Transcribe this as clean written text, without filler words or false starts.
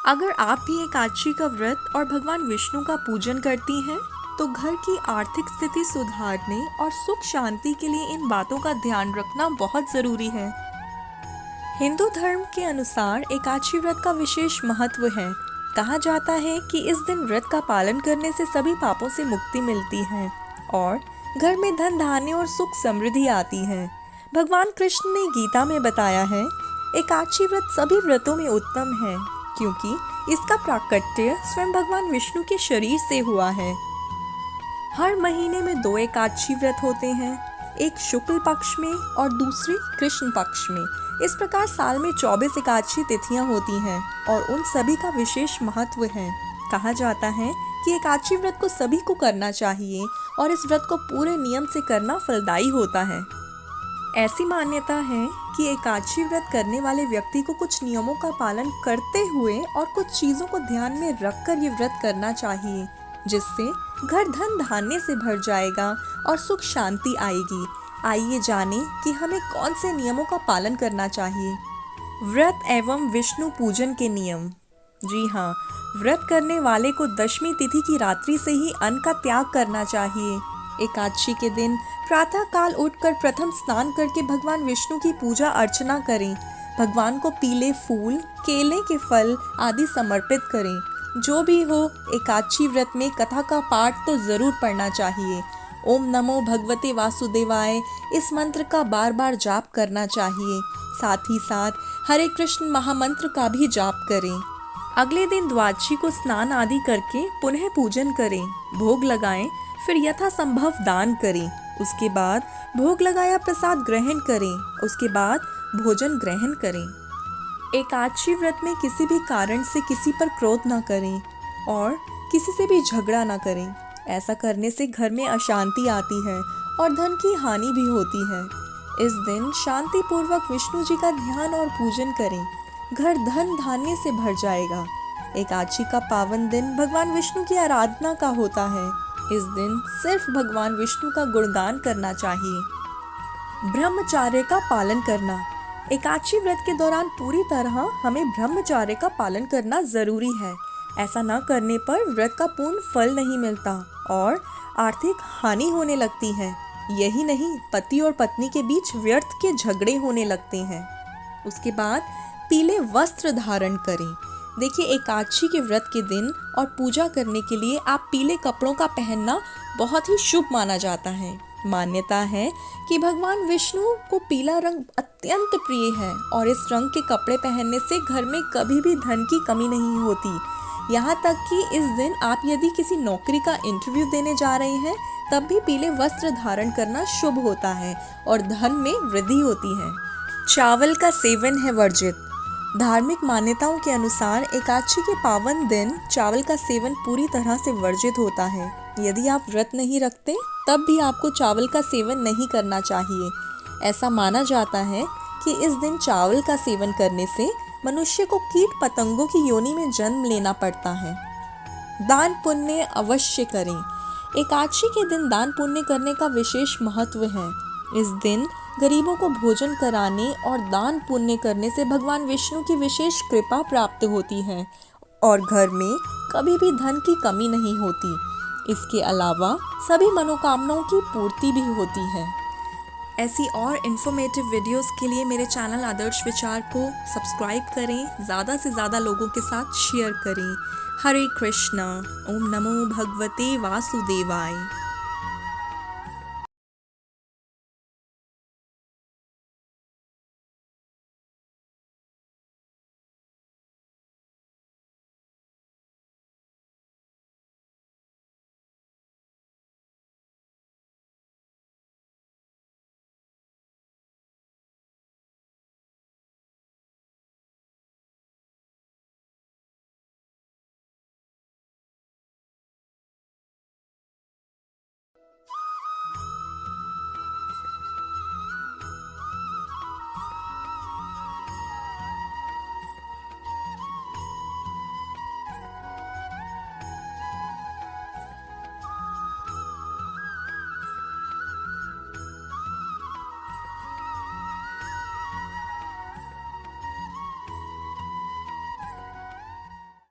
अगर आप भी एकादशी का व्रत और भगवान विष्णु का पूजन करती हैं, तो घर की आर्थिक स्थिति सुधारने और सुख शांति के लिए इन बातों का ध्यान रखना बहुत जरूरी है। हिंदू धर्म के अनुसार एकादशी व्रत का विशेष महत्व है। कहा जाता है कि इस दिन व्रत का पालन करने से सभी पापों से मुक्ति मिलती है और घर में धन धान्य और सुख समृद्धि आती है। भगवान कृष्ण ने गीता में बताया है, एकादशी व्रत सभी व्रतों में उत्तम है क्योंकि इसका प्राकट्य स्वयं भगवान विष्णु के शरीर से हुआ है। हर महीने में 2 एकादशी व्रत होते हैं, एक शुक्ल पक्ष में और दूसरी कृष्ण पक्ष में। इस प्रकार साल में 24 एकादशी तिथियां होती हैं और उन सभी का विशेष महत्व है। कहा जाता है कि एकादशी व्रत को सभी को करना चाहिए और इस व्रत को पूरे नियम से करना फलदायी होता है। ऐसी मान्यता है कि एकादशी व्रत करने वाले व्यक्ति को कुछ नियमों का पालन करते हुए और कुछ चीज़ों को ध्यान में रखकर ये व्रत करना चाहिए, जिससे घर धन धान्य से भर जाएगा और सुख शांति आएगी। आइए जानें कि हमें कौन से नियमों का पालन करना चाहिए। व्रत एवं विष्णु पूजन के नियम। जी हाँ, व्रत करने वाले को दशमी तिथि की रात्रि से ही अन्न का त्याग करना चाहिए। एकादशी के दिन प्रातः काल उठकर प्रथम स्नान करके भगवान विष्णु की पूजा अर्चना करें। भगवान को पीले फूल, केले के फल आदि समर्पित करें। जो भी हो, एकादशी व्रत में कथा का पाठ तो जरूर पढ़ना चाहिए। ओम नमो भगवते वासुदेवाय इस मंत्र का बार बार जाप करना चाहिए। साथ ही साथ हरे कृष्ण महामंत्र का भी जाप करें। अगले दिन द्वादशी को स्नान आदि करके पुनः पूजन करें, भोग लगाएं, फिर यथासंभव दान करें। उसके बाद भोग लगाया प्रसाद ग्रहण करें, उसके बाद भोजन ग्रहण करें। एकादशी व्रत में किसी भी कारण से किसी पर क्रोध न करें और किसी से भी झगड़ा न करें। ऐसा करने से घर में अशांति आती है और धन की हानि भी होती है। इस दिन शांति पूर्वक विष्णु जी का ध्यान और पूजन करें, घर धन धान्य से भर जाएगा। एकादशी का पावन दिन भगवान विष्णु की आराधना का होता है। इस दिन सिर्फ भगवान विष्णु का गुणगान करना चाहिए। ब्रह्मचर्य का पालन करना। एकादशी व्रत के दौरान पूरी तरह हमें ब्रह्मचर्य का पालन करना जरूरी है। ऐसा न करने पर व्रत का पूर्ण फल नहीं मिलता और आर्थिक हानि होने लगती है। यही नहीं, पति और पत्नी के बीच व्यर्थ के झगड़े होने लगते हैं। उसके बाद पीले वस्त्र धारण करें। देखिए, एकादशी के व्रत के दिन और पूजा करने के लिए आप पीले कपड़ों का पहनना बहुत ही शुभ माना जाता है। मान्यता है कि भगवान विष्णु को पीला रंग अत्यंत प्रिय है और इस रंग के कपड़े पहनने से घर में कभी भी धन की कमी नहीं होती। यहाँ तक कि इस दिन आप यदि किसी नौकरी का इंटरव्यू देने जा रहे हैं, तब भी पीले वस्त्र धारण करना शुभ होता है और धन में वृद्धि होती है। चावल का सेवन है वर्जित। धार्मिक मान्यताओं के अनुसार एकादशी के पावन दिन चावल का सेवन पूरी तरह से वर्जित होता है। यदि आप व्रत नहीं रखते, तब भी आपको चावल का सेवन नहीं करना चाहिए। ऐसा माना जाता है कि इस दिन चावल का सेवन करने से मनुष्य को कीट पतंगों की योनि में जन्म लेना पड़ता है। दान पुण्य अवश्य करें। एकादशी के दिन दान पुण्य करने का विशेष महत्व है। इस दिन गरीबों को भोजन कराने और दान पुण्य करने से भगवान विष्णु की विशेष कृपा प्राप्त होती है और घर में कभी भी धन की कमी नहीं होती। इसके अलावा सभी मनोकामनाओं की पूर्ति भी होती है। ऐसी और इन्फॉर्मेटिव वीडियोस के लिए मेरे चैनल आदर्श विचार को सब्सक्राइब करें, ज़्यादा से ज़्यादा लोगों के साथ शेयर करें। हरे कृष्णा। ओम नमो भगवते वासुदेवाय।